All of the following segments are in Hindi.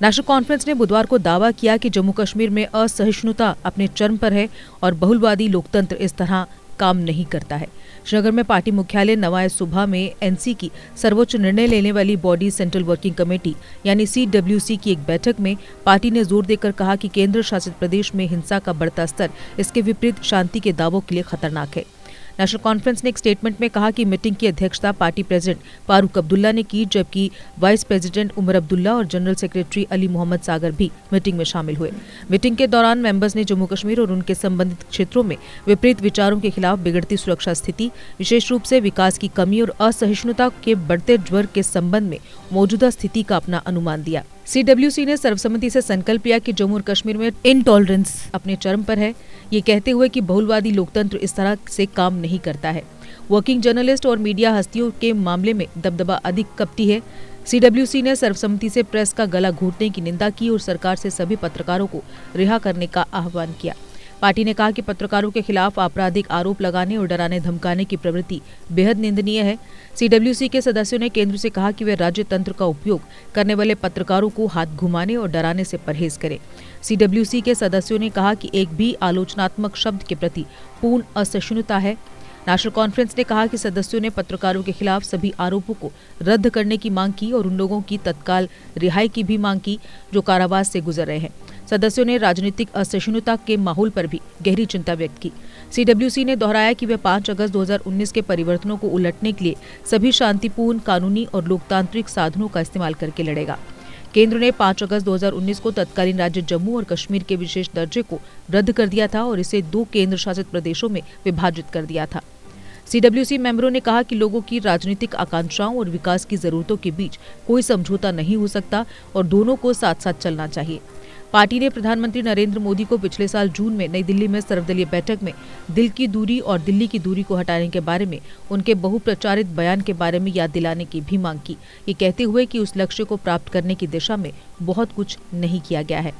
नेशनल कॉन्फ्रेंस ने बुधवार को दावा किया कि जम्मू कश्मीर में असहिष्णुता अपने चरम पर है और बहुलवादी लोकतंत्र इस तरह काम नहीं करता है। श्रीनगर में पार्टी मुख्यालय नवाय सुबह में एनसी की सर्वोच्च निर्णय लेने वाली बॉडी सेंट्रल वर्किंग कमेटी यानी CWC की एक बैठक में पार्टी ने जोर देकर कहा कि केंद्र शासित प्रदेश में हिंसा का बढ़ता स्तर इसके विपरीत शांति के दावों के लिए खतरनाक है। नेशनल कॉन्फ्रेंस ने एक स्टेटमेंट में कहा कि मीटिंग की अध्यक्षता पार्टी प्रेसिडेंट फारूक अब्दुल्ला ने की, जबकि वाइस प्रेसिडेंट उमर अब्दुल्ला और जनरल सेक्रेटरी अली मोहम्मद सागर भी मीटिंग में शामिल हुए। मीटिंग के दौरान मेंबर्स ने जम्मू कश्मीर और उनके संबंधित क्षेत्रों में विपरीत विचारों के खिलाफ बिगड़ती सुरक्षा स्थिति, विशेष रूप से विकास की कमी और असहिष्णुता के बढ़ते ज्वर के संबंध में मौजूदा स्थिति का अपना अनुमान दिया। CWC ने सर्वसम्मति से संकल्प लिया कि जम्मू और कश्मीर में इनटॉलरेंस अपने चरम पर है, ये कहते हुए कि बहुलवादी लोकतंत्र इस तरह से काम नहीं करता है। वर्किंग जर्नलिस्ट और मीडिया हस्तियों के मामले में दबदबा अधिक कपटी है। CWC ने सर्वसम्मति से प्रेस का गला घोटने की निंदा की और सरकार से सभी पत्रकारों को रिहा करने का आह्वान किया। पार्टी ने कहा कि पत्रकारों के खिलाफ आपराधिक आरोप लगाने और डराने धमकाने की प्रवृत्ति बेहद निंदनीय है। CWC के सदस्यों ने केंद्र से कहा कि वे राज्य तंत्र का उपयोग करने वाले पत्रकारों को हाथ घुमाने और डराने से परहेज करें। CWC के सदस्यों ने कहा कि एक भी आलोचनात्मक शब्द के प्रति पूर्ण असहिष्णुता है। नेशनल कॉन्फ्रेंस ने कहा कि सदस्यों ने पत्रकारों के खिलाफ सभी आरोपों को रद्द करने की मांग की और उन लोगों की तत्काल रिहाई की भी मांग की जो कारावास से गुजर रहे हैं। सदस्यों ने राजनीतिक असहिष्णुता के माहौल पर भी गहरी चिंता व्यक्त की। CWC ने दोहराया कि वह 5 अगस्त 2019 के परिवर्तनों को उलटने के लिए सभी शांतिपूर्ण, कानूनी और लोकतांत्रिक साधनों का इस्तेमाल करके लड़ेगा। केंद्र ने 5 अगस्त 2019 को तत्कालीन राज्य जम्मू और कश्मीर के विशेष दर्जे को रद्द कर दिया था और इसे 2 केंद्र शासित प्रदेशों में विभाजित कर दिया था। CWC मेंबरों ने कहा कि लोगों की राजनीतिक आकांक्षाओं और विकास की जरूरतों के बीच कोई समझौता नहीं हो सकता और दोनों को साथ साथ चलना चाहिए। पार्टी ने प्रधानमंत्री नरेंद्र मोदी को पिछले साल जून में नई दिल्ली में सर्वदलीय बैठक में दिल की दूरी और दिल्ली की दूरी को हटाने के बारे में उनके बहुप्रचारित बयान के बारे में याद दिलाने की भी मांग की, ये कहते हुए कि उस लक्ष्य को प्राप्त करने की दिशा में बहुत कुछ नहीं किया गया है।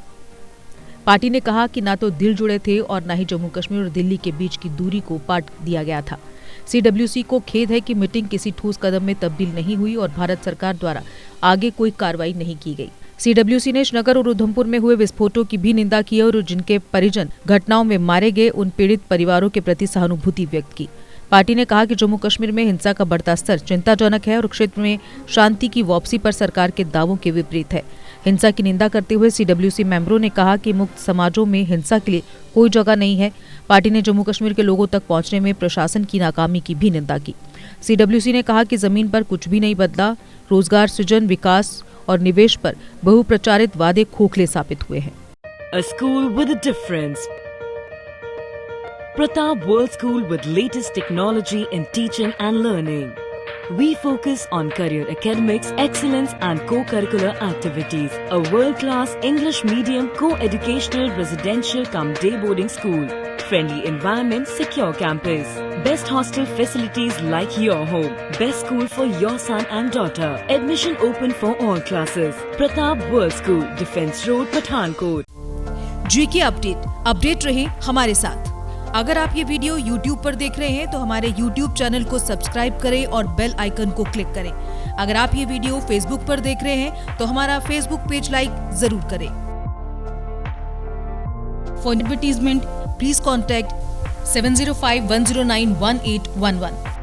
पार्टी ने कहा कि न तो दिल जुड़े थे और न ही जम्मू कश्मीर और दिल्ली के बीच की दूरी को पाट दिया गया था। CWC को खेद है कि मीटिंग किसी ठोस कदम में तब्दील नहीं हुई और भारत सरकार द्वारा आगे कोई कार्रवाई नहीं की गई। CWC ने श्रीनगर और उधमपुर में हुए विस्फोटों की भी निंदा की और जिनके परिजन घटनाओं में मारे गए उन पीड़ित परिवारों के प्रति सहानुभूति व्यक्त की। पार्टी ने कहा कि जम्मू कश्मीर में हिंसा का बढ़ता स्तर चिंताजनक है और क्षेत्र में शांति की वापसी पर सरकार के दावों के विपरीत है। हिंसा की निंदा करते हुए CWC मेंबरों ने कहा कि मुक्त समाजों में हिंसा के लिए कोई जगह नहीं है। पार्टी ने जम्मू कश्मीर के लोगों तक पहुंचने में प्रशासन की नाकामी की भी निंदा की। CWC ने कहा कि जमीन पर कुछ भी नहीं बदला, रोजगार सृजन, विकास और निवेश पर बहुप्रचारित वादे खोखले साबित हुए हैं। A school with a difference. Pratap World School with latest technology in teaching and learning. We focus on career academics, excellence and co-curricular activities. A world-class English medium co-educational residential cum day boarding school. Friendly environment, secure campus. Best hostel facilities like your home. Best school for your son and daughter. Admission open for all classes. Pratap World School, Defence Road, Pathankot. GK update रहे हमारे साथ। अगर आप ये वीडियो YouTube पर देख रहे हैं तो हमारे YouTube चैनल को सब्सक्राइब करें और बेल आइकन को क्लिक करें। अगर आप ये वीडियो Facebook पर देख रहे हैं तो हमारा Facebook पेज लाइक जरूर करें। For advertisement please contact 7051091811।